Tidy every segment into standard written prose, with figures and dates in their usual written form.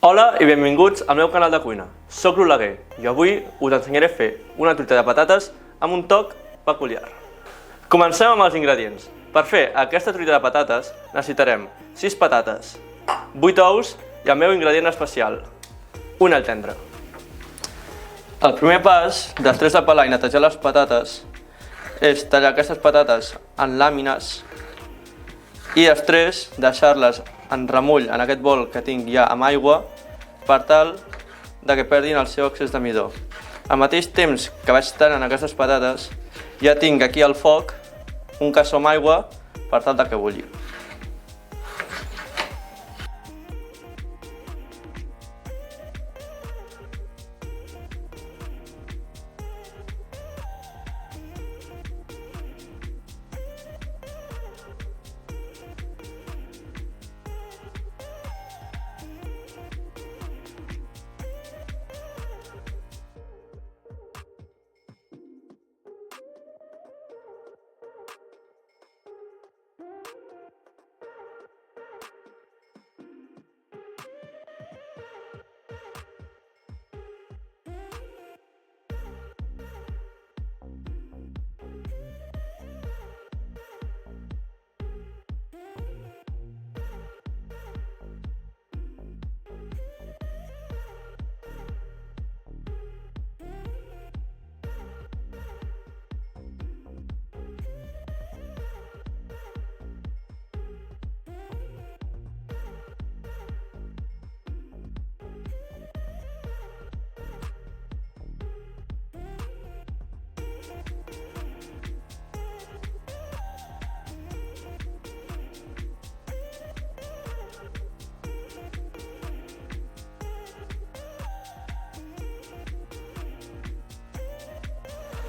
Hola i benvinguts al meu canal de cuina. Soc l'Oleguer i avui us ensenyaré a fer una truita de patates amb un toc peculiar. Comencem amb els ingredients. Per fer aquesta truita de patates necessitarem 6 patates, 8 ous i el meu ingredient especial, un all tendre. El primer pas, després de pelar i netejar les patates, és tallar aquestes patates en làmines i després deixar-les en remull en aquest bol que tinc ja amb aigua per tal que perdin el seu excés de midó. Al mateix temps que vaig tallant aquestes patates, ja tinc aquí al foc un cassó amb aigua per tal que bulli.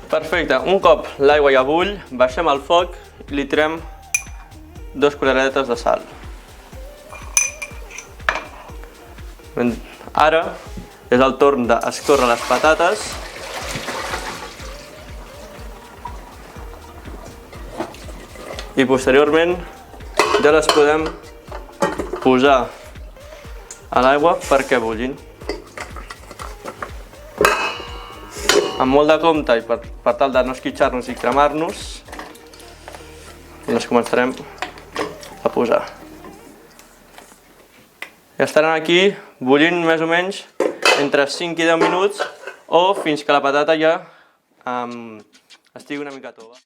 Perfecte, un cop l'aigua ja bull, baixem el foc i li tirem 2 culleretes de sal. Ara és el torn d'escórrer les patates. I posteriorment ja les podem posar a l'aigua perquè bullin. Amb molt de compte i per tal de no esquitxar-nos i cremar-nos, les començarem a posar. I estaran aquí bullint més o menys entre 5 i 10 minuts o fins que la patata ja estigui una mica tova.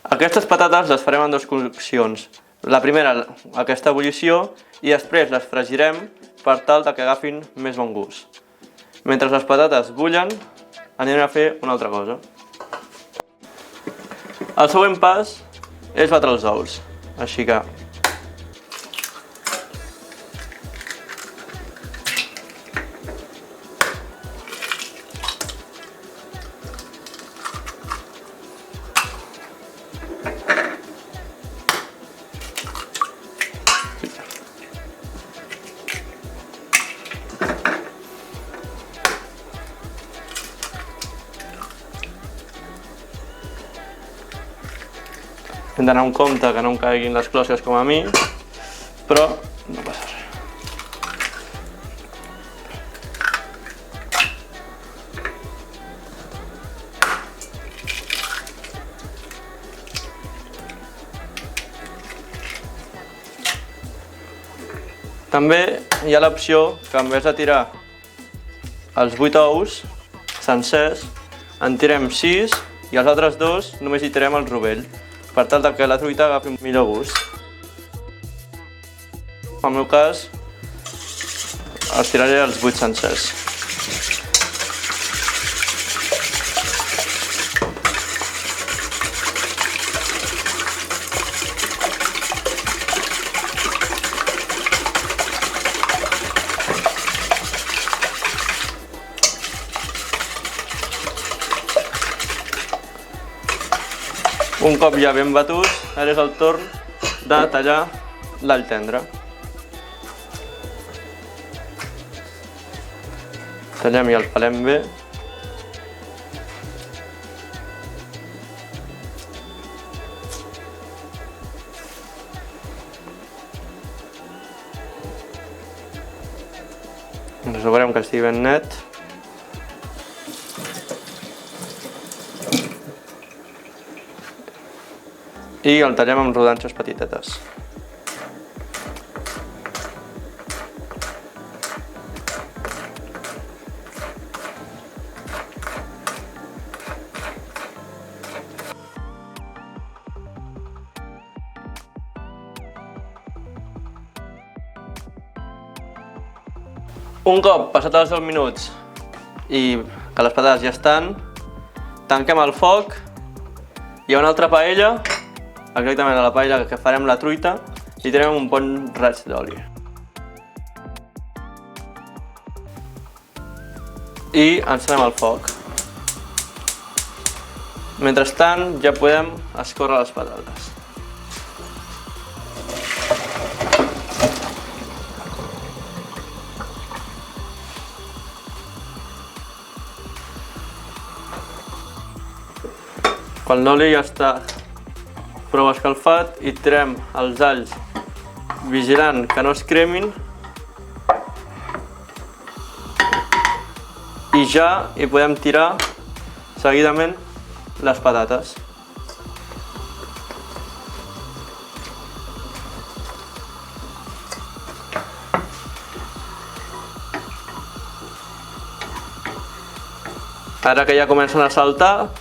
Aquestes patates les farem en 2 coccions. La primera, aquesta ebullició, i després les fregirem per tal que agafin més bon gust. Mentre les patates bullen, anirem a fer una altra cosa. El següent pas és batre els ous, així que hem d'anar amb compte que no em caiguin les closques com a mi, però no passa res. També hi ha l'opció que en vez de tirar els 8 ous sencers, en tirem 6 i els altres 2 només hi tirem el rovell, per tal que la truita agafi un millor gust. En el meu cas, els tiraré els 8 sencers. Un cop ja ben batut, ara és el torn de tallar l'all tendre. Tallem i el pelem bé. Ens assegurem que estigui ben net. I el tallem amb rodanxes petitetes. Un cop passat els 10 minuts i que les patates ja estan, tanquem el foc. Hi ha una altra paella, exactament a la paella que farem la truita, i tirem un bon raig d'oli. I encenem el foc. Mentrestant ja podem escórrer les patates. Quan l'oli ja està prou escalfat, hi tirem els alls vigilant que no es cremin i ja hi podem tirar seguidament les patates. Ara que ja comencen a saltar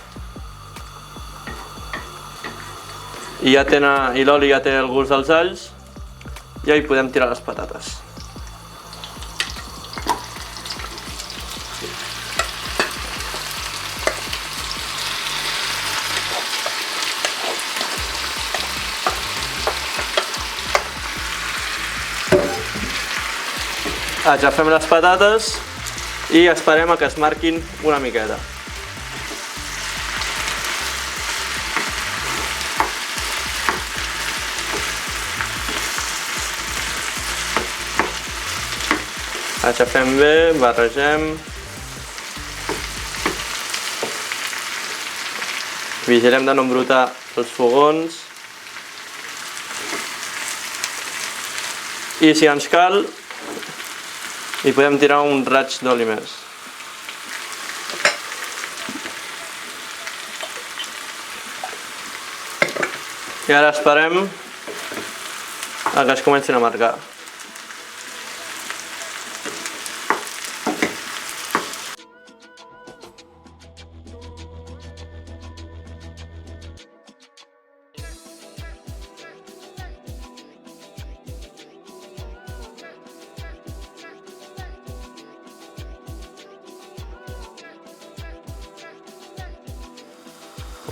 i l'oli ja té el gust dels alls, ja hi podem tirar les patates. Agafem les patates i esperem a que es marquin una miqueta. Aixafem bé, barregem. Vigilem de no embrutar els fogons. I si ens cal, hi podem tirar un raig d'oli més. I ara esperem a que es comencin a marcar.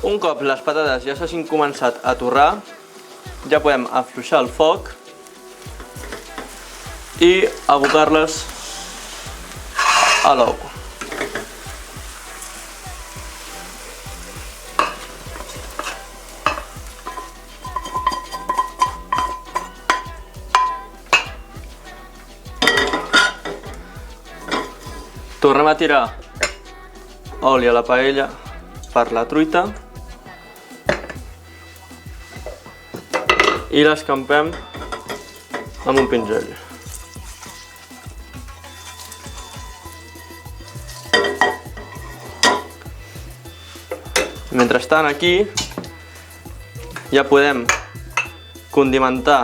Un cop les patates ja s'hagin començat a torrar, ja podem afluixar el foc i abocar-les a l'ou. Tornem a tirar oli a la paella per la truita i l'escampem amb un pinzell. Mentrestant aquí ja podem condimentar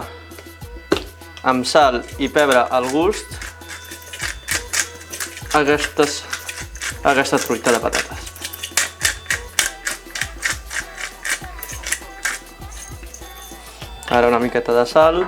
amb sal i pebre al gust aquesta truita de patates. Ara una miqueta de sal.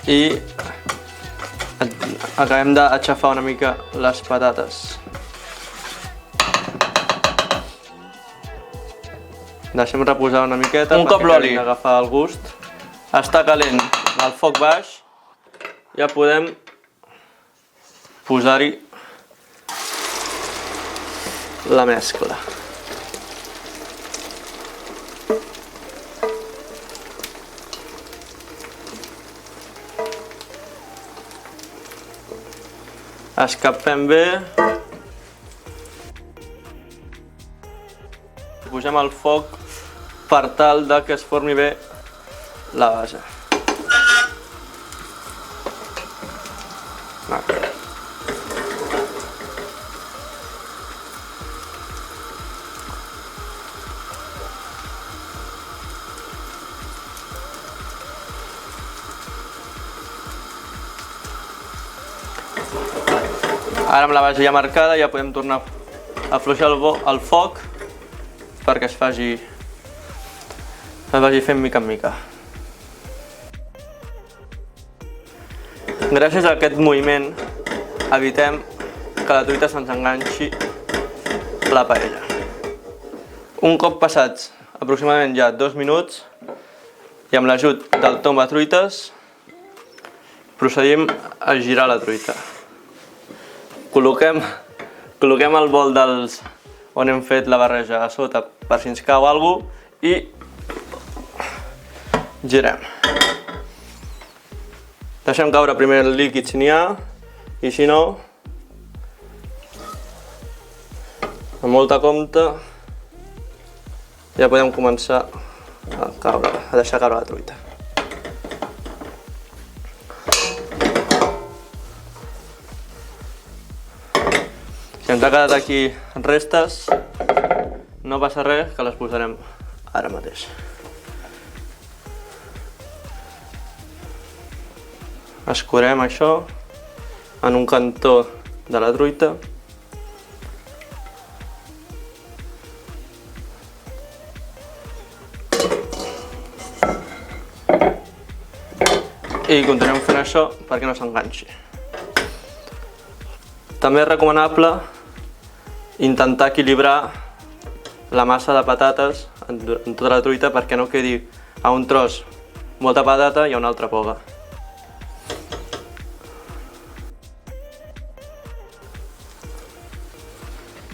I acabem d'aixafar una mica les patates. Deixem reposar una miqueta perquè acabi d'agafar el gust. Està calent al foc baix. Ja podem posar-hi la mescla. Escapem bé. Posem al foc per tal de que es formi bé la base. Ara amb la base ja marcada ja podem tornar a afluixar el foc perquè es vagi fent mica en mica. Gràcies a aquest moviment evitem que la truita se'ns enganxi a la paella. Un cop passats aproximadament ja 2 minuts i amb l'ajut del tomba-truites procedim a girar la truita. Col·loquem el bol on hem fet la barreja a sota per si ens cau alguna cosa i girem. Deixem caure primer el líquid si n'hi ha i si no, amb molta compte ja podem començar a deixar caure la truita. Si ens ha quedat aquí restes, no passa res, que les posarem ara mateix. Escurem això en un cantó de la truita. I continuem fent això perquè no s'enganxi. També és recomanable intentar equilibrar la massa de patates en tota la truita perquè no quedi a un tros molta patata i a un altre poca.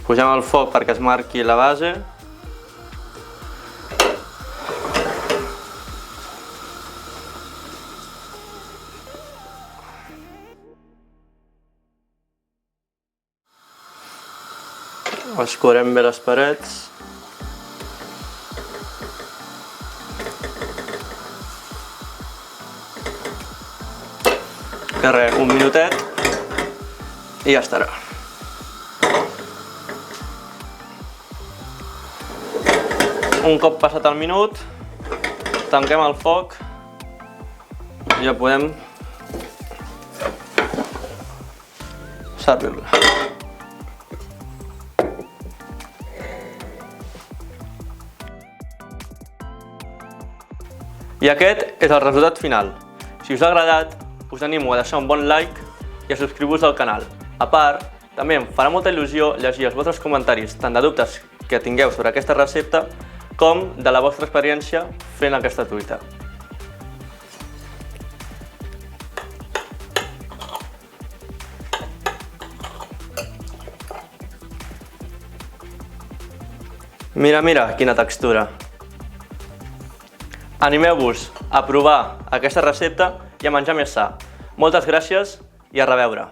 Posem el foc perquè es marqui la base. Escurem bé les parets. Que res, un minutet i ja estarà. Un cop passat el minut, tanquem el foc i ja podem servir-la. I aquest és el resultat final. Si us ha agradat, us animo a deixar un bon like i a subscriure-vos al canal. A part, també em farà molta il·lusió llegir els vostres comentaris, tant de dubtes que tingueu sobre aquesta recepta, com de la vostra experiència fent aquesta truita. Mira, mira, quina textura. Animeu-vos a provar aquesta recepta i a menjar més sa. Moltes gràcies i a reveure!